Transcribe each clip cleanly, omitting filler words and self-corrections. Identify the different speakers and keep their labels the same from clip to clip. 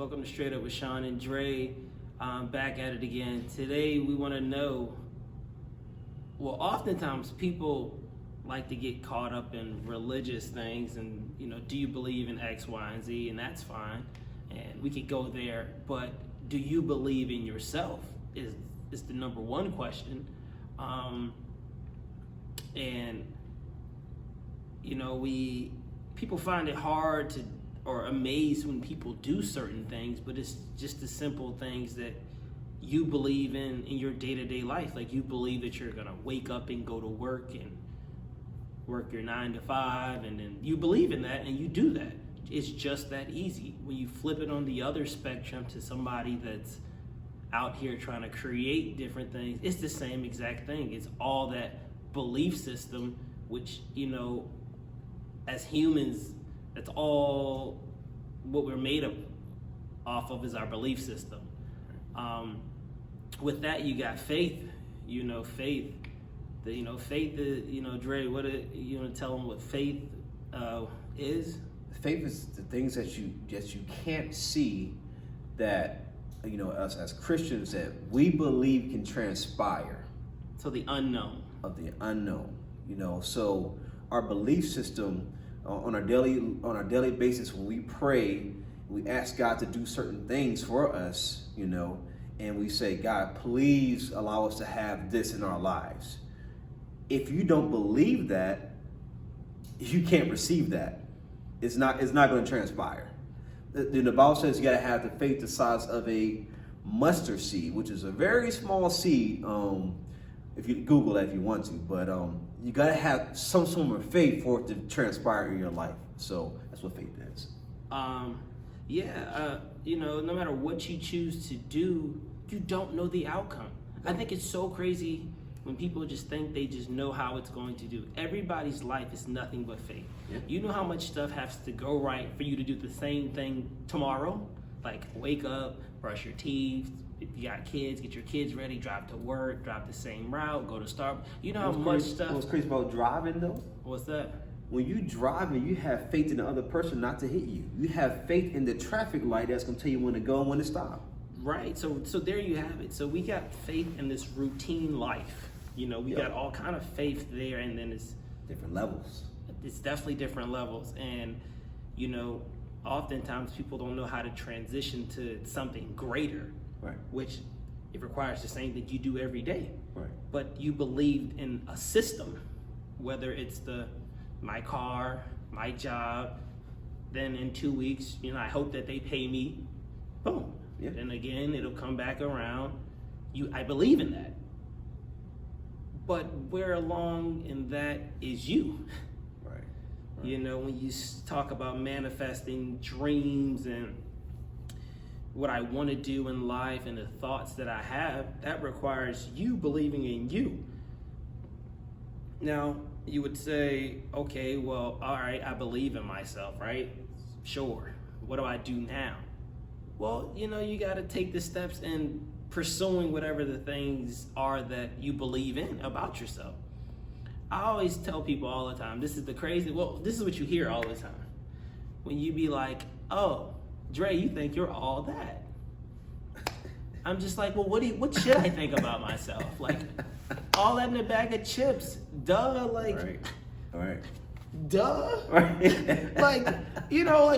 Speaker 1: Welcome to Straight Up with Sean and Dre. Back at it again. Today we want to know, well, oftentimes people like to get caught up in religious things and, do you believe in X, Y, and Z? And that's fine. And we could go there. But do you believe in yourself is the number one question. People find it hard to or amazed when people do certain things, but it's just the simple things that you believe in your day-to-day life. Like you believe that you're gonna wake up and go to work and work your 9 to 5, and then you believe in that and you do that. It's just that easy. When you flip it on the other spectrum to somebody that's out here trying to create different things, it's the same exact thing. It's all that belief system, which, as humans, that's all what we're made up off of is our belief system. With that, you got faith. Faith. Dre, what you want to tell them what faith is?
Speaker 2: Faith is the things that you can't see that us as Christians that we believe can transpire.
Speaker 1: So the unknown.
Speaker 2: Of the unknown. So our belief system on our daily basis, when we pray, we ask God to do certain things for us, and we say, God, please allow us to have this in our lives. If you don't believe that, you can't receive that. It's not going to transpire. The Bible says you got to have the faith the size of a mustard seed, which is a very small seed. If you Google that if you want to, but you got to have some form of faith for it to transpire in your life. So that's what faith is.
Speaker 1: No matter what you choose to do, you don't know the outcome. I think it's so crazy when people just think they just know how it's going to do. Everybody's life is nothing but faith. Yeah. You know how much stuff has to go right for you to do the same thing tomorrow? Like wake up, brush your teeth. If you got kids, get your kids ready, drive to work, drive the same route, go to Starbucks. You know how much stuff.
Speaker 2: What's crazy about driving though?
Speaker 1: What's that?
Speaker 2: When you driving, you have faith in the other person not to hit you. You have faith in the traffic light that's gonna tell you when to go and when to stop.
Speaker 1: Right. So there you have it. So we got faith in this routine life. We got all kind of faith there, and then it's
Speaker 2: different levels.
Speaker 1: It's definitely different levels, and oftentimes people don't know how to transition to something greater.
Speaker 2: Right.
Speaker 1: Which it requires the same thing you do every day.
Speaker 2: Right.
Speaker 1: But you believed in a system, whether it's my car, my job, then in 2 weeks, I hope that they pay me. Boom.
Speaker 2: Yep.
Speaker 1: Then again, it'll come back around. I believe in that. But where along in that is you?
Speaker 2: Right.
Speaker 1: When you talk about manifesting dreams and what I want to do in life and the thoughts that I have, that requires you believing in you. Now, you would say, okay, well, all right, I believe in myself, right? Sure. What do I do now? Well, you got to take the steps in pursuing whatever the things are that you believe in about yourself. I always tell people all the time, this is what you hear all the time. When you be like, oh, Dre, you think you're all that. I'm just like, well, what should I think about myself? Like, all that in a bag of chips. Duh, like,
Speaker 2: all right.
Speaker 1: Duh.
Speaker 2: Right.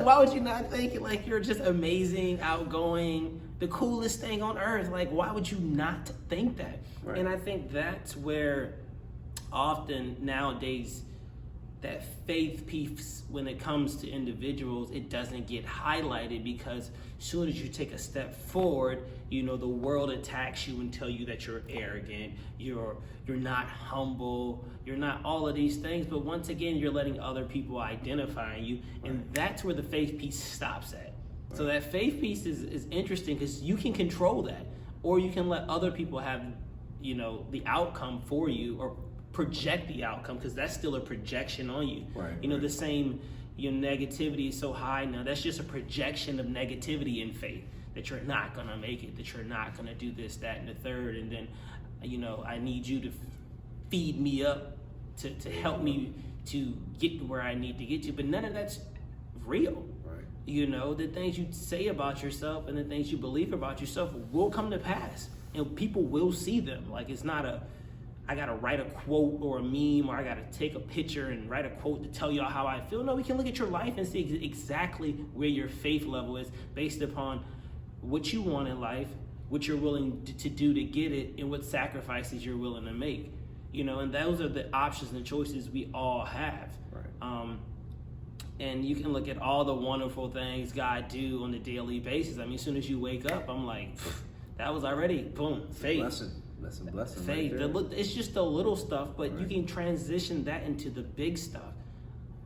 Speaker 1: Why would you not think like you're just amazing, outgoing, the coolest thing on earth? Like, why would you not think that?
Speaker 2: Right.
Speaker 1: And I think that's where often nowadays that faith piece, when it comes to individuals, it doesn't get highlighted, because as soon as you take a step forward, the world attacks you and tell you that you're arrogant, you're not humble, you're not all of these things. But once again, you're letting other people identify you, and that's where the faith piece stops at. Right. So that faith piece is interesting, because you can control that, or you can let other people have, the outcome for you, or project the outcome, because that's still a projection on you.
Speaker 2: Right.
Speaker 1: The same, your negativity is so high now, that's just a projection of negativity in faith, that you're not gonna make it, that you're not gonna do this, that, and the third, and then I need you to feed me up to help me to get to where I need to get to. But none of that's real.
Speaker 2: Right.
Speaker 1: You know, the things you say about yourself and the things you believe about yourself will come to pass, and people will see them. Like, it's not I gotta write a quote or a meme, or I gotta take a picture and write a quote to tell y'all how I feel. No, we can look at your life and see exactly where your faith level is based upon what you want in life, what you're willing to do to get it, and what sacrifices you're willing to make. You know, and those are the options and choices we all have.
Speaker 2: Right.
Speaker 1: And you can look at all the wonderful things God do on a daily basis. I mean, as soon as you wake up, I'm like, that was already, boom, faith.
Speaker 2: Blessing.
Speaker 1: Faith.
Speaker 2: Right,
Speaker 1: it's just the little stuff, but you can transition that into the big stuff.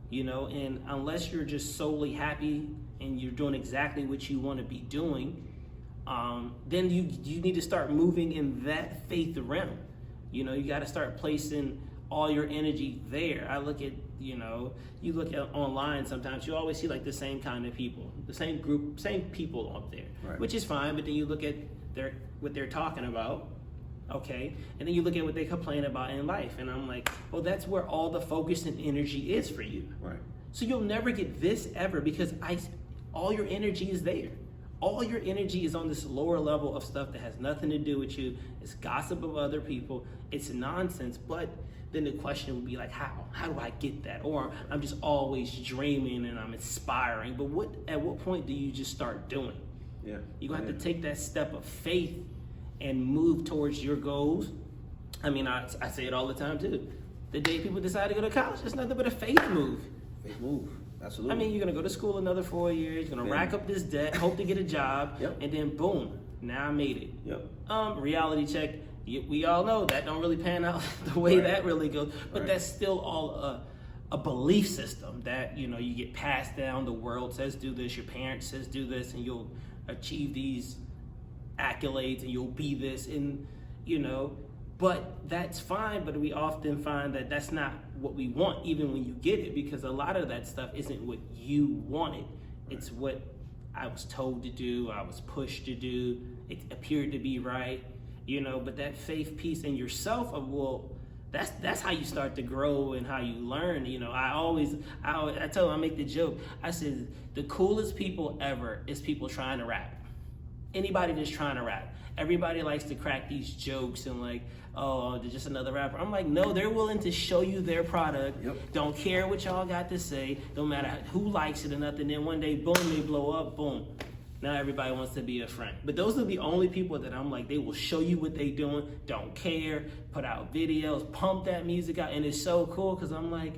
Speaker 1: You know, and unless you're just solely happy and you're doing exactly what you want to be doing, then you need to start moving in that faith realm. You know, you got to start placing all your energy there. I look at, you know, you look at online sometimes, you always see like the same kind of people, the same group, same people up there,
Speaker 2: right,
Speaker 1: which is fine. But then you look at what they're talking about, okay, and then you look at what they complain about in life, and I'm like, well, that's where all the focus and energy is for you.
Speaker 2: Right.
Speaker 1: So you'll never get this ever, because all your energy is there. All your energy is on this lower level of stuff that has nothing to do with you. It's gossip of other people. It's nonsense. But then the question would be like, how? How do I get that? Or I'm just always dreaming and I'm inspiring. But at what point do you just start doing?
Speaker 2: Yeah.
Speaker 1: You're going to have to take that step of faith and move towards your goals. I mean, I say it all the time too. The day people decide to go to college, it's nothing but a faith move.
Speaker 2: Faith move. Absolutely.
Speaker 1: I mean, you're going to go to school another 4 years, you're going to rack up this debt, hope to get a job, and then boom, now I made it.
Speaker 2: Yep.
Speaker 1: Reality check, we all know that don't really pan out the way that really goes, but that's still all a belief system that, you know, you get passed down. The world says do this, your parents says do this, and you'll achieve these accolades and you'll be this, and, you know, but that's fine. But we often find that that's not what we want, even when you get it, because a lot of that stuff isn't what you wanted. It's what I was told to do, I was pushed to do, it appeared to be right, you know. But that faith piece in yourself of, well, that's how you start to grow and how you learn. You know, I tell them, I make the joke, I said the coolest people ever is people trying to rap. Anybody that's trying to rap. Everybody likes to crack these jokes and like, oh, they're just another rapper. I'm like, no, they're willing to show you their product.
Speaker 2: Yep. Don't
Speaker 1: care what y'all got to say. Don't matter who likes it or nothing. Then one day, boom, they blow up, boom. Now everybody wants to be a friend. But those are the only people that I'm like, they will show you what they doing, don't care, put out videos, pump that music out. And it's so cool because I'm like,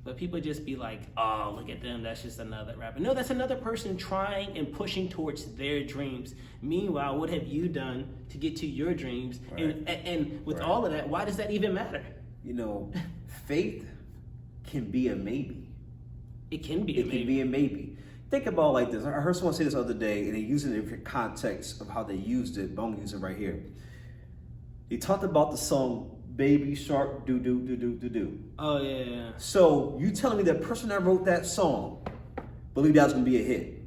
Speaker 1: but people just be like, oh, look at them, that's just another rapper. No, that's another person trying and pushing towards their dreams. Meanwhile, what have you done to get to your dreams? Right. And with all of that, why does that even matter?
Speaker 2: You know, faith can be a maybe.
Speaker 1: It can be a maybe.
Speaker 2: It can be a maybe. Think about it like this. I heard someone say this the other day, and they used it in different context of how they used it, but I'm going to use it right here. They talked about the song Baby Shark Do Do Do Do Do Do.
Speaker 1: Oh, yeah.
Speaker 2: So you telling me that person that wrote that song believed that was going to be a hit?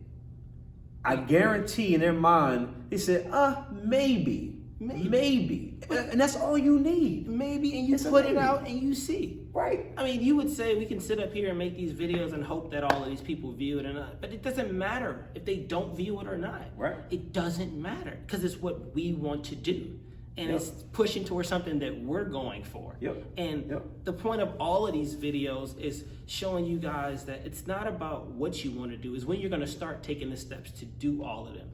Speaker 2: I guarantee in their mind, they said, maybe. And that's all you need.
Speaker 1: Maybe, and you put it out and you see.
Speaker 2: Right.
Speaker 1: I mean, you would say we can sit up here and make these videos and hope that all of these people view it or not, but it doesn't matter if they don't view it or not.
Speaker 2: Right.
Speaker 1: It doesn't matter because it's what we want to do. And it's pushing towards something that we're going for. And the point of all of these videos is showing you guys that it's not about what you want to do. It's when you're going to start taking the steps to do all of them.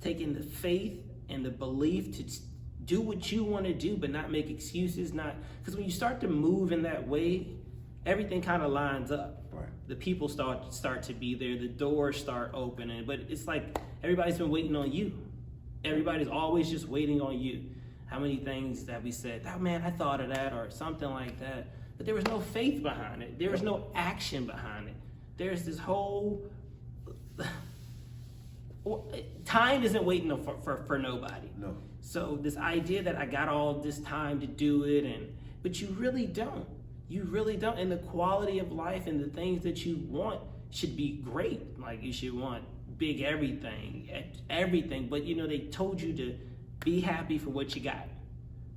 Speaker 1: Taking the faith and the belief to do what you want to do, but not make excuses. Because when you start to move in that way, everything kind of lines up.
Speaker 2: Right.
Speaker 1: The people start to be there. The doors start opening. But it's like everybody's been waiting on you. Everybody's always just waiting on you. How many things that we said, oh man, I thought of that, or something like that. But there was no faith behind it. There was no action behind it. There's this whole, time isn't waiting for nobody.
Speaker 2: No.
Speaker 1: So this idea that I got all this time to do it, but you really don't. You really don't. And the quality of life and the things that you want should be great. Like you should want big everything. But you know, they told you to be happy for what you got.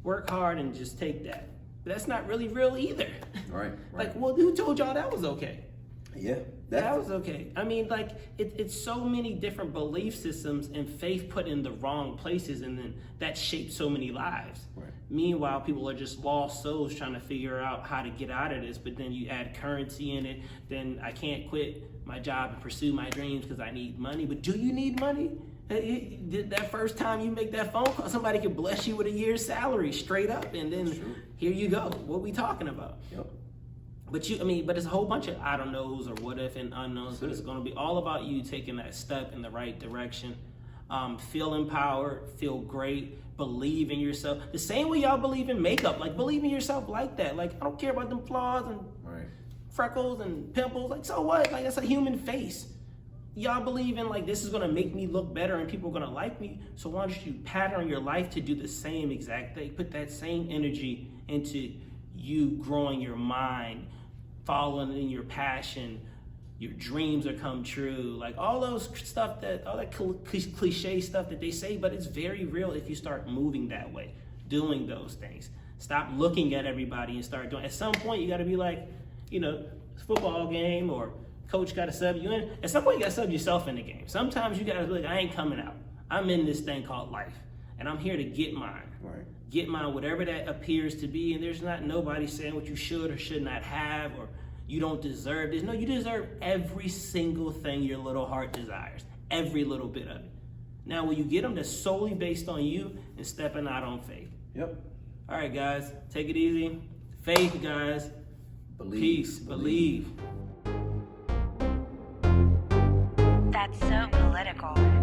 Speaker 1: Work hard and just take that. But that's not really real either.
Speaker 2: Right.
Speaker 1: Like, well, who told y'all that was okay?
Speaker 2: Yeah.
Speaker 1: That was okay. I mean, like, it's so many different belief systems and faith put in the wrong places, and then that shapes so many lives.
Speaker 2: Right.
Speaker 1: Meanwhile, people are just lost souls trying to figure out how to get out of this, but then you add currency in it, then I can't quit my job and pursue my dreams because I need money. But do you need money? That first time you make that phone call, somebody could bless you with a year's salary straight up, and then here you go. What we talking about?
Speaker 2: Yep.
Speaker 1: But it's a whole bunch of I don't knows or what if and unknowns, but it's going to be all about you taking that step in the right direction. Feel empowered, feel great, believe in yourself. The same way y'all believe in makeup, like believe in yourself like that. Like I don't care about them flaws and freckles and pimples. Like so what? Like that's a human face. Y'all believe in like this is going to make me look better and people are going to like me. So why don't you pattern your life to do the same exact thing? Put that same energy into you growing your mind, following in your passion, your dreams are come true, like all those stuff all that cliche stuff that they say, but it's very real if you start moving that way, doing those things. Stop looking at everybody and start doing. At some point, you got to be like, football game or coach got to sub you in. At some point, you got to sub yourself in the game. Sometimes you got to be like, I ain't coming out. I'm in this thing called life, and I'm here to get mine.
Speaker 2: Right.
Speaker 1: Get mine, whatever that appears to be, and there's not nobody saying what you should or should not have, or you don't deserve this. No, you deserve every single thing your little heart desires, every little bit of it. Now, when you get them, that's solely based on you and stepping out on faith.
Speaker 2: Yep.
Speaker 1: All right, guys, take it easy. Faith, guys.
Speaker 2: Believe.
Speaker 1: Peace. Believe.
Speaker 3: That's so political.